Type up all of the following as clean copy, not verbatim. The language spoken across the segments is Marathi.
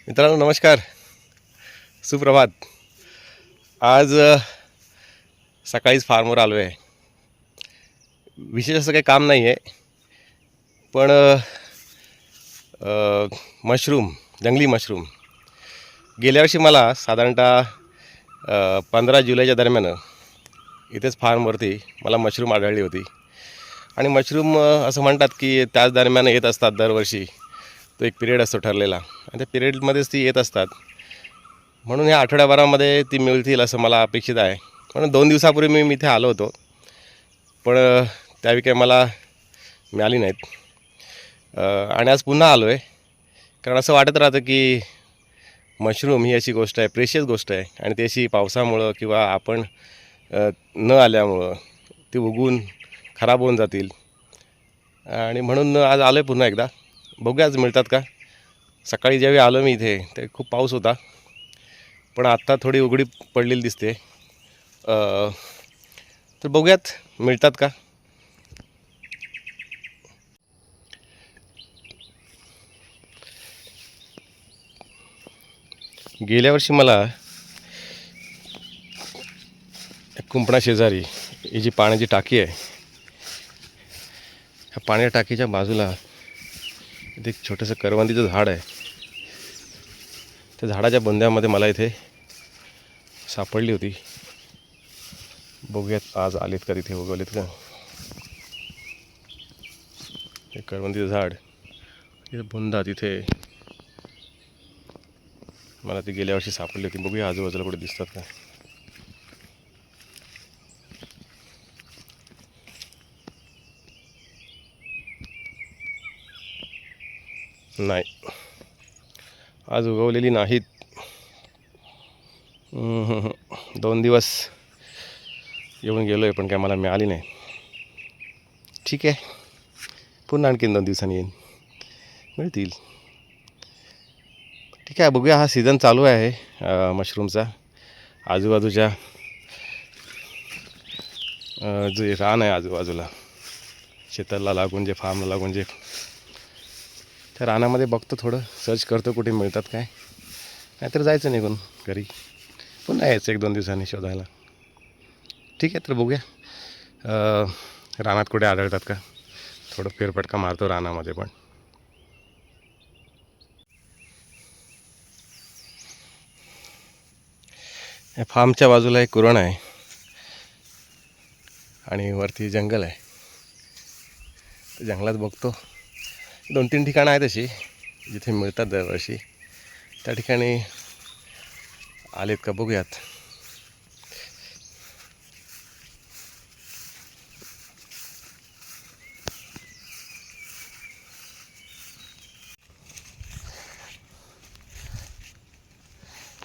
मित्रांनो नमस्कार, सुप्रभात. आज सकाळीच फार्मवर आलो आहे. विशेष असं काही काम नाही आहे, पण मशरूम, जंगली मशरूम गेल्या वर्षी मला साधारणतः 15 जुलैच्या दरम्यान इथेच फार्मवरती मला मशरूम आढळली होती. आणि मशरूम असं म्हणतात की त्याच दरम्यान येत असतात दरवर्षी. तो एक पिरियड असतो ठरलेला आणि त्या पिरियडमध्येच ती येत असतात. म्हणून ह्या आठवड्याभरामध्ये ती मिळतील असं मला अपेक्षित आहे. म्हणून 2 दिवसापूर्वी मी इथे आलो होतो, पण त्यावेळी काही मला मिळाली नाहीत. आणि आज पुन्हा आलो आहे, कारण असं वाटत राहतं की मशरूम ही अशी गोष्ट आहे, प्रेशियस गोष्ट आहे, आणि ती अशी पावसामुळं किंवा आपण न आल्यामुळं ती उगवून खराब होऊन जातील. आणि म्हणून आज आलो आहे पुन्हा एकदा. बघूया आज मिळतात का. सकाळी ज्यावेळी आलो मी इथे ते खूप पाऊस होता, पण आत्ता थोडी उघडी पडलेली दिसते. तर बघूयात मिळतात का. गेल्या वर्षी मला कुंपणा शेजारी ही जी पाण्याची टाकी आहे, ह्या पाण्याच्या टाकीच्या बाजूला इथे एक छोटंसं करवंदीचं झाड आहे. त्या झाडाच्या बुंद्यामध्ये मला इथे सापडली होती. बघूयात आज आलेत का, तिथे उगवलेत का. हे करवंदीचं झाड, तिथे बुंदा, तिथे मला ती गेल्या वर्षी सापडली होती. बघूया आजूबाजूला कुठे दिसतात का. नाही, आज उगवलेली नाहीत. 2 दिवस येऊन गेलो आहे, पण काय मला मिळाली नाही. ठीक आहे, पुन्हा आणखीन 2 दिवसांनी येईन, मिळतील. ठीक आहे, बघूया. हा सीझन चालू आहे मशरूमचा. आजूबाजूच्या जे रान आहे आजूबाजूला शेताला लागून, जे फार्मला लागून, जे त्या रानामध्ये बघतो, थोडं सर्च करतो कुठे मिळतात काय. नाहीतर जायचं निघून घरी, पुन्हा यायचं 1-2 दिवसांनी शोधायला. ठीक आहे, तर बघूया रानात कुठे आढळतात का. थोडं फेरफटका मारतो रानामध्ये पण. या फार्मच्या बाजूला एक कुरण आहे आणि वरती जंगल आहे. तर जंगलात बघतो 2-3 ठिकाणं आहेत अशी जिथे मिळतात दरवर्षी. त्या ठिकाणी आलेत का बघूयात.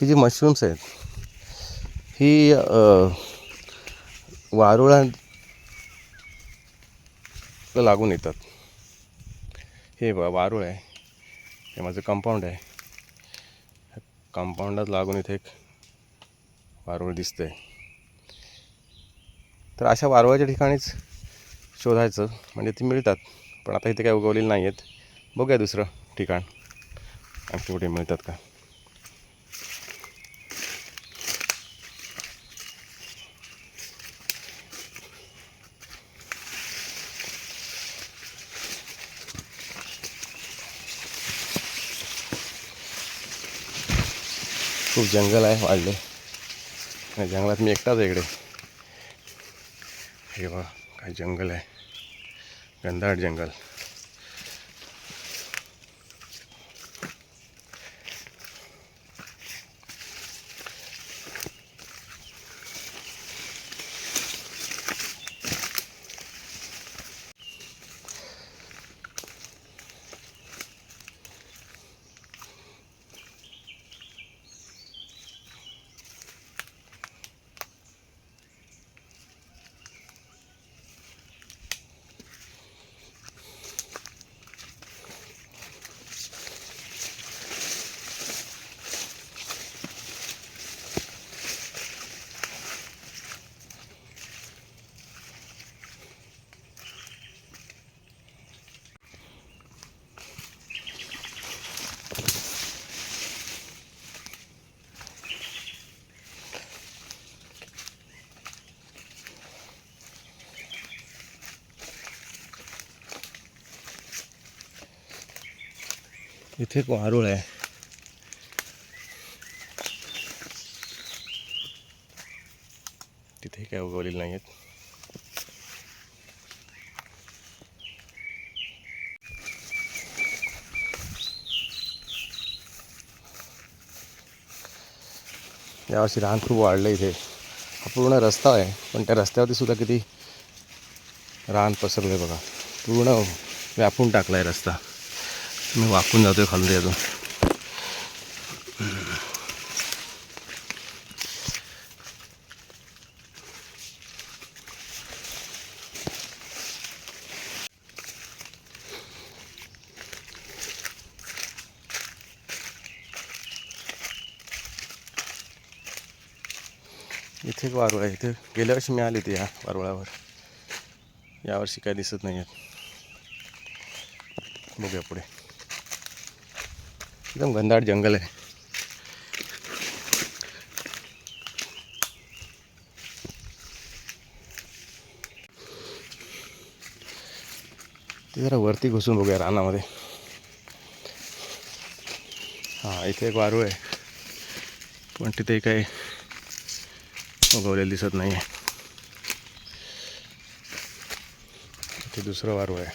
ही जी मशरूम्स आहेत ही वारुळाला लागून येतात. हे वारुळ आहे, हे माझं कंपाऊंड आहे. कंपाऊंडात लागून इथे एक वारुळ दिसतंय. तर अशा वारुळाच्या ठिकाणीच शोधायचं, म्हणजे ती मिळतात. पण आता इथे काय उगवलेली नाही आहेत. बघूया दुसरं ठिकाण आणखी कुठे मिळतात का. खूप जंगल आहे वाढले, आणि जंगलात मी एकटाच आहे इकडे. हे बघा काय जंगल आहे, घनदाट जंगल. इथे एक वारुळ आहे. तिथे काय उगवलेले नाही आहेत. यावर्षी रान खूप वाढलं इथे. हा पूर्ण रस्ता आहे, पण त्या रस्त्यावरती सुद्धा किती रान पसरलं आहे बघा. पूर्ण व्यापून टाकला आहे रस्ता. मी वाकून जातोय खाली अजून. इथे एक वारुळ आहे. इथे गेल्या वर्षी मी आले होते या वारुळावर. यावर्षी काय दिसत नाही आहेत. बघूया पुढे. एकदम घनदाट जंगल आहे. ते जरा वरती घुसून बघूया रानामध्ये. हां, इथे एक वारुळ आहे, पण तिथे काही उगवलेलं दिसत नाही आहे. इथे दुसरं वारुळ आहे,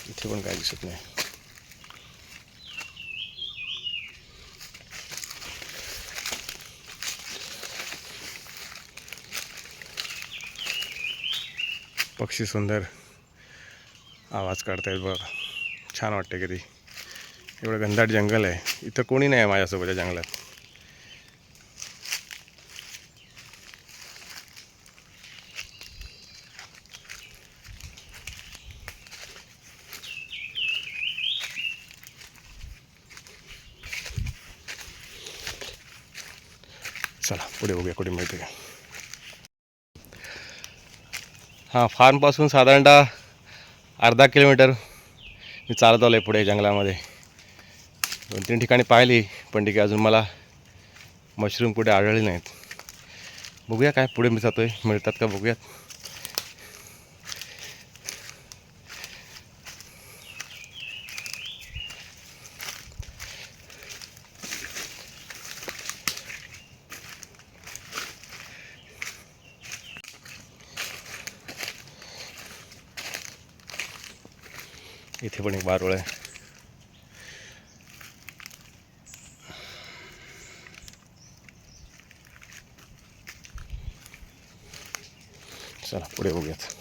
इथे पण काय दिसत नाही. पक्षी सुंदर आवाज काढतायत बघा. छान वाटते कधी. एवढं घनदाट जंगल आहे. इथं कोणी नाही आहे माझ्यासोबत या जंगलात. चला पुढे बघूया कुठे मिळते का. हां, फार्मपासून साधारणतः अर्धा किलोमीटर मी चालत आलो आहे पुढे जंगलामध्ये. 2-3 ठिकाणी पाहिली, पण ठीक आहे, अजून मला मशरूम कुठे आढळले नाहीत. बघूया काय पुढे मी जातोय, मिळतात का बघूयात. इथे पण एक वारुळ आहे. चला पुढे बघूयात.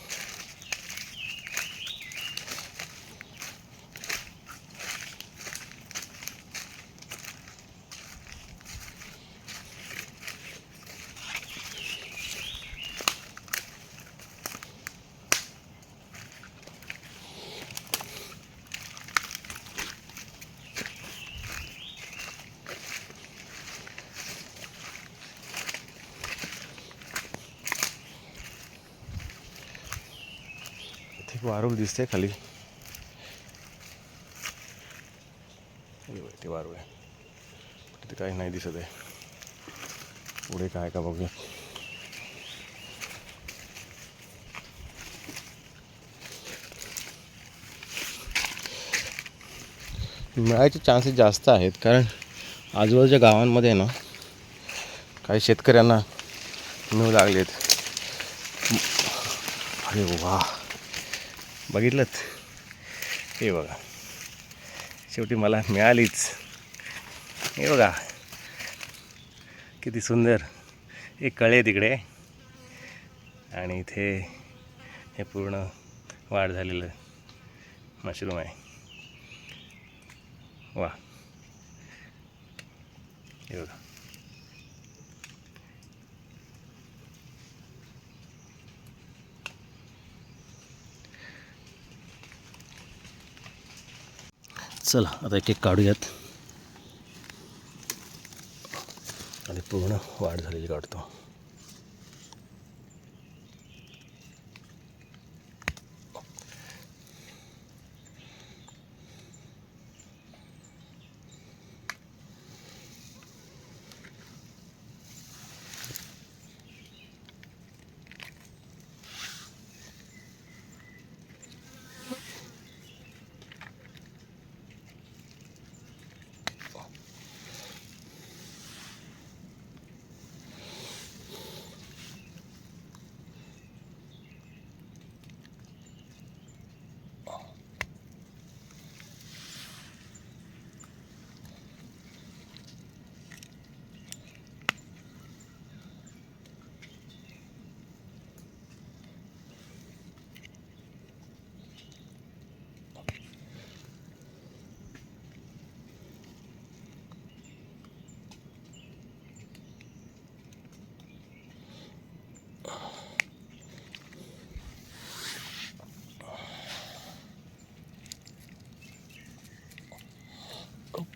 इथे वारुळ दिसते खाली. ते वारुळ आहे. तिथे काही नाही दिसत आहे. पुढे काय का बघूया. मिळायचे चान्सेस जास्त आहेत, कारण आजूबाजूच्या गावांमध्ये ना काही शेतकऱ्यांना मिळू लागलेत. अरे वा, बघितलं हे बघा, शेवटी मला मिळालीच. हे बघा किती सुंदर. एक कळे तिकडे, आणि इथे हे पूर्ण वाढ झालेलं मशरूम आहे. वा, हे बघा. चला आता एक एक काढूयात आणि पूर्ण वाढ झालेली काढतो.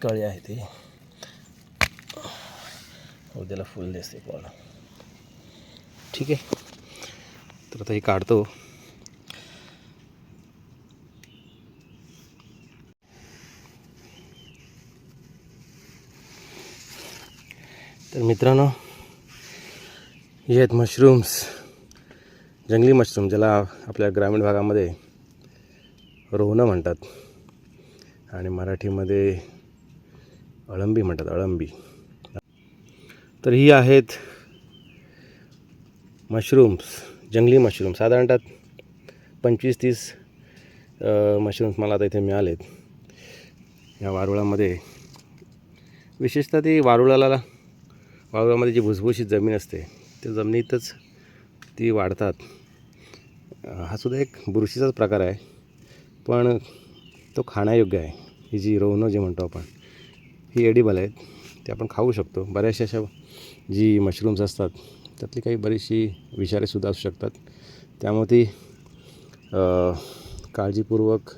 कळे आहे ते उद्याला फुल दिसते पण ठीक आहे. तर आता हे काढतो. तर मित्रांनो, हे आहेत मशरूम्स, जंगली मशरूम, ज्याला आपल्या ग्रामीण भागामध्ये रोहणं म्हणतात आणि मराठीमध्ये अळंबी म्हणतात, अळंबी. तर ही आहेत मशरूम्स, जंगली मशरूम. साधारणतः 25-30 मशरूम्स मला आता इथे मिळालेत या वारुळामध्ये. विशेषतः ती वारुळामध्ये जी भुसभुशीत जमीन असते त्या जमिनीतच ती वाढतात. हा सुद्धा एक बुरशीचाच प्रकार आहे, पण तो खाण्यायोग्य आहे. ही जी रोहणं जे म्हणतो आपण, ही एडिबल आहेत, ते आपण खाऊ शकतो. बऱ्याचशा अशा जी मशरूम्स असतात त्यातली काही बरीचशी विषारीसुद्धा असू शकतात. त्यामुळे ती काळजीपूर्वक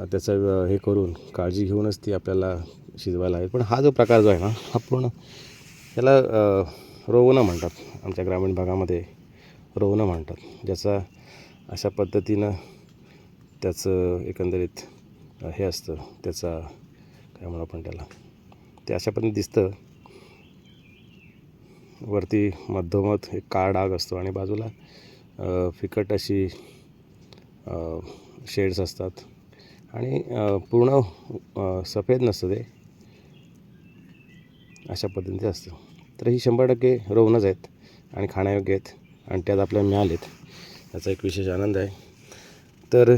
त्याचं हे करून काळजी घेऊनच ती आपल्याला शिजवायला हवी. पण हा जो प्रकार जो आहे ना, हा पूर्ण त्याला रोहणं म्हणतात. आमच्या ग्रामीण भागामध्ये रोहणं म्हणतात, ज्याचा अशा पद्धतीनं त्याचं एकंदरीत हे असतं, त्याचा काय म्हणू आपण त्याला, ते अशा पद्धतीने दिसतं. वरती मधोमध एक काळा डाग असतो आणि बाजूला फिकट अशी शेड्स असतात आणि पूर्ण सफेद नसतं ते, अशा पद्धतीचं असतं. तर ही 100% रोहणंच आहेत आणि खाण्यायोग्य आहेत आणि त्यात आपल्याला मिळालेत, याचा एक विशेष आनंद आहे. तर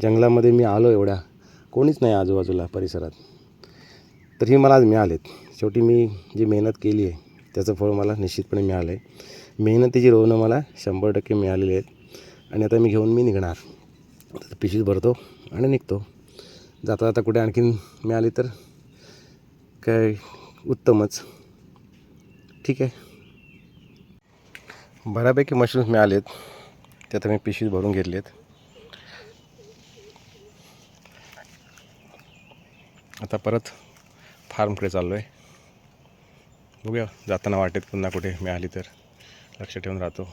जंगलामध्ये मी आलो, एवढ्या कोणीच नाही आजूबाजूला परिसरात, तर ही मला आज मिळालेत. शेवटी मी जी मेहनत केली आहे त्याचं फळ मला निश्चितपणे मिळालं आहे. मेहनतीची रोहणं मला 100% मिळालेली आहेत आणि आता मी निघणार. आता पिशवीत भरतो आणि निघतो. जाता जाता कुठे आणखीन मिळाली तर काय उत्तमच. ठीक आहे. बऱ्यापैकी मशरूम्स मिळालेत, ते आता मी पिशवीत भरून घेतलेत. आता परत फार्मकडे चाललो आहे. बघूया जाताना वाटेत पुन्हा कुठे मिळाली तर लक्ष ठेवून राहतो.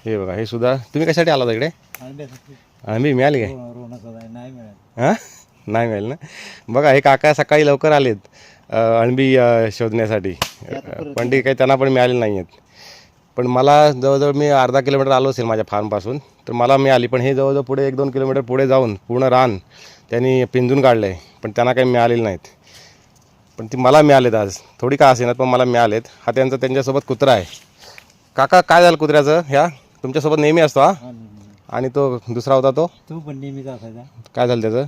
हे बघा, हे सुद्धा. तुम्ही कशासाठी आला इकडे? आम्ही मिळाली काय? हां, नाही मिळेल ना. बघा, हे काका सकाळी लवकर आलेत अळंबी शोधण्यासाठी, पण ते काही त्यांना पण मिळाले नाही आहेत. पण मला जवळजवळ मी अर्धा किलोमीटर आलो असेल माझ्या फार्मपासून, तर मला मिळाली. पण हे जवळजवळ पुढे 1-2 किलोमीटर पुढे जाऊन पूर्ण रान त्यांनी पिंजून काढलं आहे, पण त्यांना काही मिळालेलं नाहीत. पण ती मला मिळालेत आज, थोडी का असेनात पण मला मिळालेत. हा त्यांच्यासोबत कुत्रा आहे. काका, काय झालं कुत्र्याचं? ह्या तुमच्यासोबत नेहमी असतो हा? आणि तो दुसरा होता तो पण नेहमीच असायचा. काय झालं त्याचं?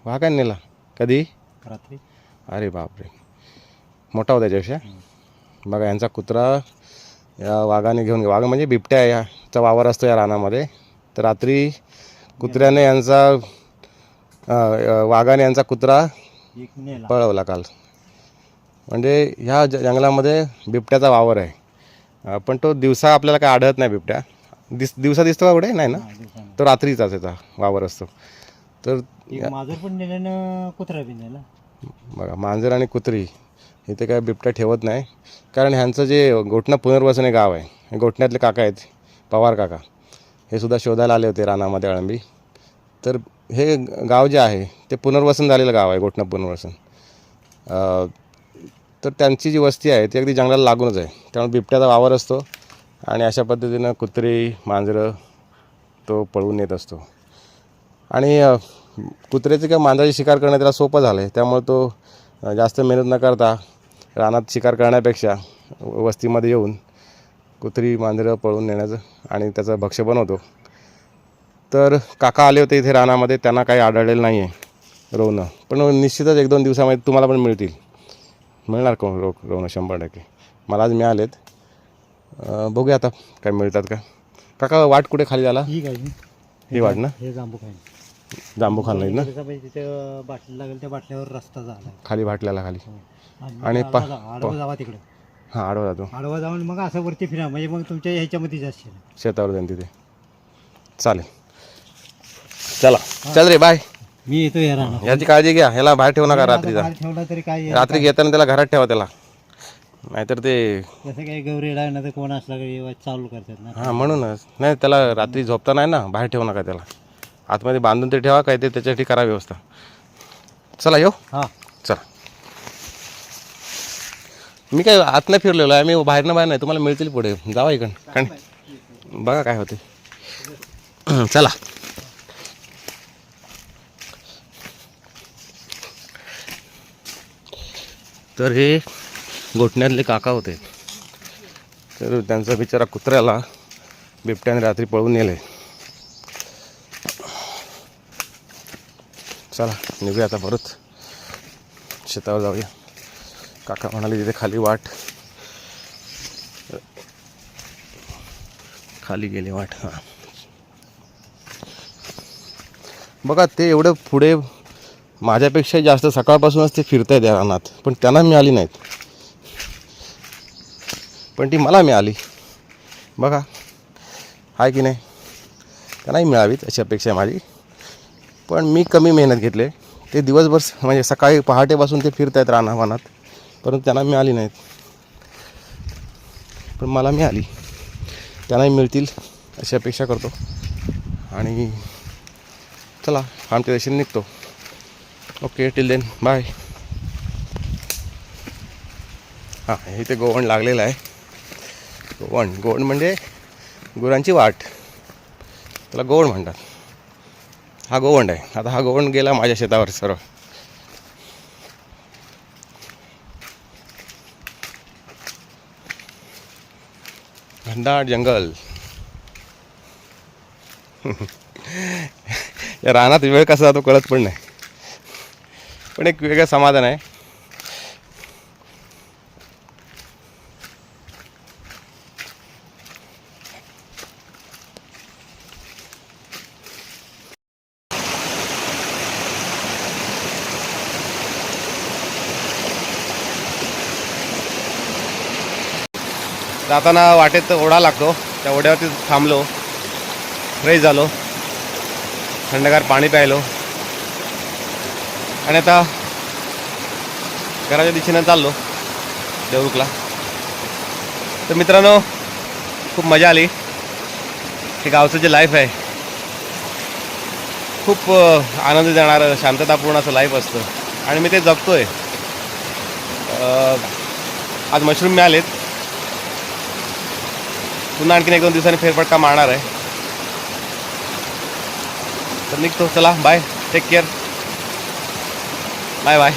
वाघ नेला कधी? रात्री. अरे बापरे, मोठा होता त्याच्यापेक्षा. बघा, यांचा कुत्रा या वाघाने घेऊन वाघ म्हणजे बिबट्या याचा वावर असतो या रानामध्ये. तर रात्री कुत्र्याने वाघाने यांचा कुत्रा पळवला काल. म्हणजे ह्या जंगलामध्ये बिबट्याचा वावर आहे. पण तो दिवसा आपल्याला काय आढळत नाही बिबट्या. दिवसा दिसतो का कुठे? नाही ना, तो रात्रीचाच याचा वावर असतो. तर मांजर पण नेल्यानं कुत्रा बी नेला. बघा, मांजर आणि कुत्री इथे काय बिबट्या ठेवत नाही, कारण ह्यांचं जे गोठणं पुनर्वसन हे गाव आहे, हे गोठण्यातले काका आहेत, पवार काका, हे सुद्धा शोधायला आले होते रानामध्ये अळंबी. तर हे गाव जे आहे ते पुनर्वसन झालेलं गाव आहे, गोठणं पुनर्वसन. तर त्यांची जी वस्ती आहे ती अगदी जंगलाला लागूनच आहे. त्यामुळे बिबट्याचा वावर असतो आणि अशा पद्धतीनं कुत्री मांजरं तो पळवून येत असतो. आणि कुत्र्याची किंवा मांजराची शिकार करणं त्याला सोपं झालं आहे. त्यामुळे तो जास्त मेहनत न करता रानात शिकार करण्यापेक्षा वस्तीमध्ये येऊन कुत्री मांजरं पळवून नेण्याचं आणि त्याचं भक्ष्य बनवतो. तर काका आले होते इथे रानामध्ये, त्यांना काही आढळलेलं नाही आहे रोवणं, पण निश्चितच 1-2 दिवसामध्ये तुम्हाला पण मिळतील. मिळणार कोण रोवणं 100%. मला आज मिळालेत. बघूया आता काय मिळतात का. काका वाट कुठे खाली झाला? ही काय ही वाट ना, हे जांबू खाईन जांबू खाल नाहीत ना, तिथे बाटली लागेल त्या बाटल्यावर रस्ता झाला खाली भाटल्याला खाली. आणि आडवा जावा तिकडे. हां आडवा जातो, आडवा जाऊन मग असं वरती फिरा, म्हणजे मग तुमच्या ह्याच्यामध्ये जास्त शेतावर जाईन तिथे. चालेल, चला चल रे, बाय. मी येतो या राहणार. याची काळजी घ्या, ह्याला बाहेर ठेवू नका रात्रीचा. ठेवला तरी काय रात्री घेताना त्याला घरात ठेवा त्याला, नाहीतर ते कसं काय गौरीला ना तर कोण असला की चालू करतात ना. हां म्हणूनच नाही, त्याला रात्री झोपता नाही ना, बाहेर ठेवू नका त्याला. आतमध्ये बांधून ते ठेवा, काय ते त्याच्यासाठी करा व्यवस्था. चला येऊ. हां चला, मी काय आत नाही फिरलेलो आहे, मी बाहेर नाही, तुम्हाला मिळतील पुढे. जावा इकडं, कारण बघा काय होते. चला, तर हे गोठण्यातले काका होते. तर त्यांचा बिचारा कुत्र्याला बिबट्याने रात्री पळवून नेले. चला निघूया आता, परत शेतावर जाऊया. काका म्हणाले तिथे खाली वाट, खाली गेले वाट. हां बघा, ते एवढं पुढे माझ्यापेक्षा जास्त सकाळपासूनच ते फिरतायत या रानात, पण त्यांना मिळाली नाहीत, पण ती मला मिळाली. बघा आहे की नाही, त्यांनाही मिळावीत अशी अपेक्षा आहे माझी. पण मी कमी मेहनत घेतले. ते दिवसभर म्हणजे सकाळी पहाटेपासून ते फिरतायत रानावानात, परंतु त्यांना मिळाली नाहीत, पण मला मिळाली. त्यांनाही मिळतील अशी अपेक्षा करतो. आणि चला आमच्या दिशेने निघतो. Okay, till then, bye. हां, इथे गोवण लागलेलं आहे. गोवण म्हणजे गुरांची वाट, त्याला गोवण म्हणतात. हा गोवंड आहे. आता हा गोवंड गेला माझ्या शेतावर सर्व. घनदाट जंगल. या रानात वेळ कसा जातो कळत पण नाही, पण एक वेगळं समाधान आहे. जाताना वाटेत ओढा लागतो, त्या ओढ्यावरती थांबलो, फ्रेश झालो, थंडगार पाणी प्यायलो, आणि आता घराच्या दिशेनं चाललो देवरुखला. तर मित्रांनो, खूप मजा आली. हे गावचं जे लाईफ आहे खूप आनंद देणारं, शांततापूर्ण असं लाईफ असतं, आणि मी ते जगतोय. आज मशरूम मिळालेत, पुन्हा आणखीन 1-2 दिवसांनी फेरफटका मारणार आहे. तर निघतो, चला bye, take care, bye bye.